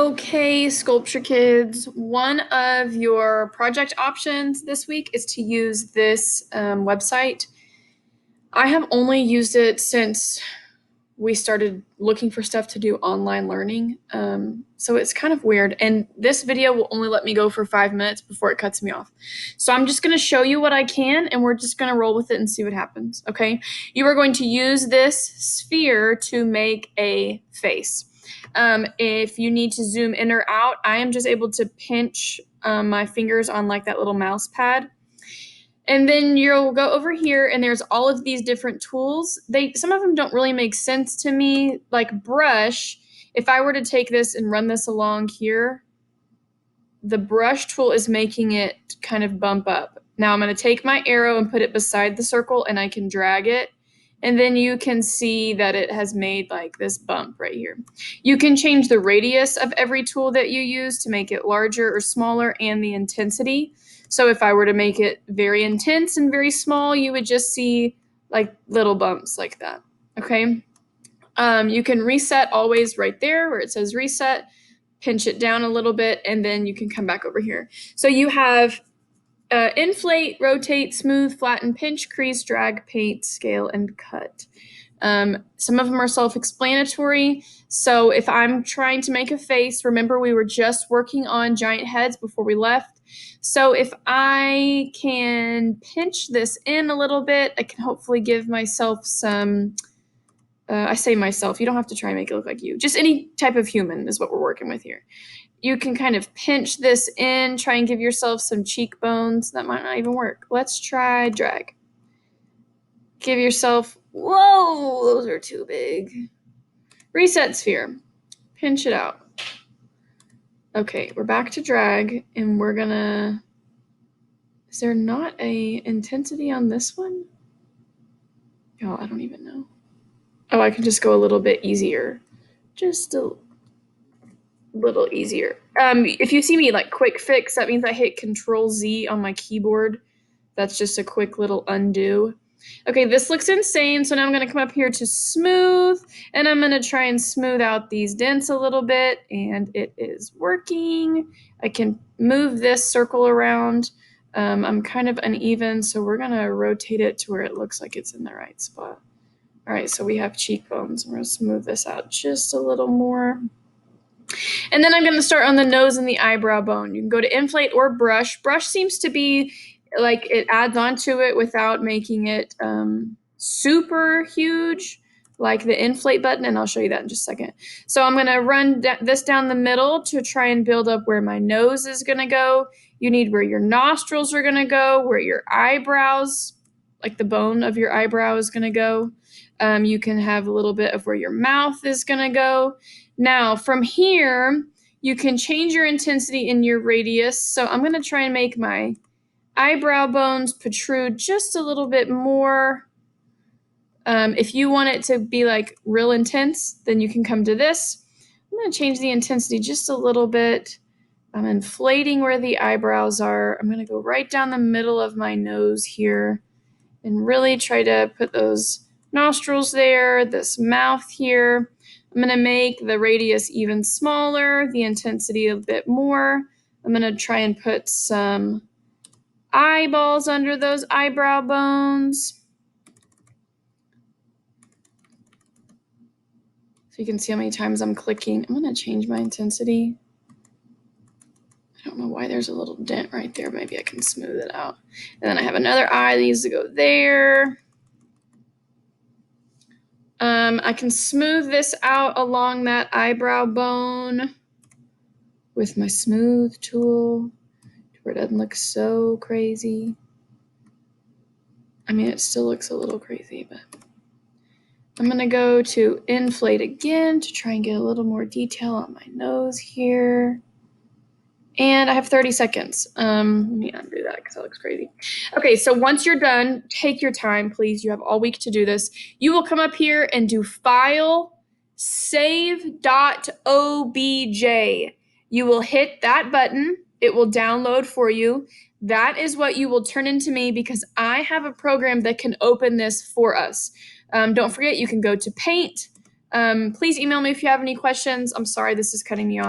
Okay, sculpture kids, one of your project options this week is to use this website. I have only used it since we started looking for stuff to do online learning. So it's kind of weird. And this video will only let me go for 5 minutes before it cuts me off. So I'm just going to show you what I can, and we're just going to roll with it and see what happens, okay? You are going to use this sphere to make a face. If you need to zoom in or out, I am just able to pinch my fingers on like that little mouse pad. And then you'll go over here and there's all of these different tools. Some of them don't really make sense to me, like brush. If I were to take this and run this along here, the brush tool is making it kind of bump up. Now I'm going to take my arrow and put it beside the circle and I can drag it. And then you can see that it has made like this bump right here. You can change the radius of every tool that you use to make it larger or smaller, and the intensity. So if I were to make it very intense and very small, you would just see like little bumps like that, okay? You can reset always right there where it says reset, pinch it down a little bit, and then you can come back over here. So you have inflate, rotate, smooth, flatten, pinch, crease, drag, paint, scale, and cut. Some of them are self-explanatory. So if I'm trying to make a face, remember we were just working on giant heads before we left. So if I can pinch this in a little bit, I can hopefully give myself some, I say myself, you don't have to try and make it look like you. Just any type of human is what we're working with here. You can kind of pinch this in, try and give yourself some cheekbones. That might not even work. Let's try drag. Give yourself, whoa, those are too big. Reset sphere, pinch it out. Okay, we're back to drag, and we're gonna, is there not a intensity on this one? Oh, I don't even know. Oh, I can just go a little bit easier. Just a little easier. If you see me like quick fix, that means I hit Control Z on my keyboard. That's just a quick little undo. Okay, this looks insane. So now I'm going to come up here to smooth, and I'm going to try and smooth out these dents a little bit, and it is working. I can move this circle around. I'm kind of uneven, so we're going to rotate it to where it looks like it's in the right spot. All right, so we have cheekbones. We're going to smooth this out just a little more. And then I'm going to start on the nose and the eyebrow bone. You can go to inflate or brush. Brush seems to be like it adds onto it without making it super huge, like the inflate button, and I'll show you that in just a second. So I'm going to run this down the middle to try and build up where my nose is going to go. You need where your nostrils are going to go, where your eyebrows, like the bone of your eyebrow is going to go. You can have a little bit of where your mouth is going to go. Now, from here, you can change your intensity in your radius. So I'm going to try and make my eyebrow bones protrude just a little bit more. If you want it to be like real intense, then you can come to this. I'm going to change the intensity just a little bit. I'm inflating where the eyebrows are. I'm going to go right down the middle of my nose here and really try to put those nostrils there, this mouth here. I'm going to make the radius even smaller, the intensity a bit more. I'm going to try and put some eyeballs under those eyebrow bones. So you can see how many times I'm clicking. I'm going to change my intensity. I don't know why there's a little dent right there. Maybe I can smooth it out. And then I have another eye that needs to go there. I can smooth this out along that eyebrow bone with my smooth tool to where it doesn't look so crazy. I mean, it still looks a little crazy, but I'm going to go to inflate again to try and get a little more detail on my nose here. And I have 30 seconds. Let me undo that because that looks crazy. Okay, so once you're done, take your time, please. You have all week to do this. You will come up here and do File, Save.obj. You will hit that button. It will download for you. That is what you will turn into me because I have a program that can open this for us. Don't forget, you can go to Paint. Please email me if you have any questions. I'm sorry this is cutting me off.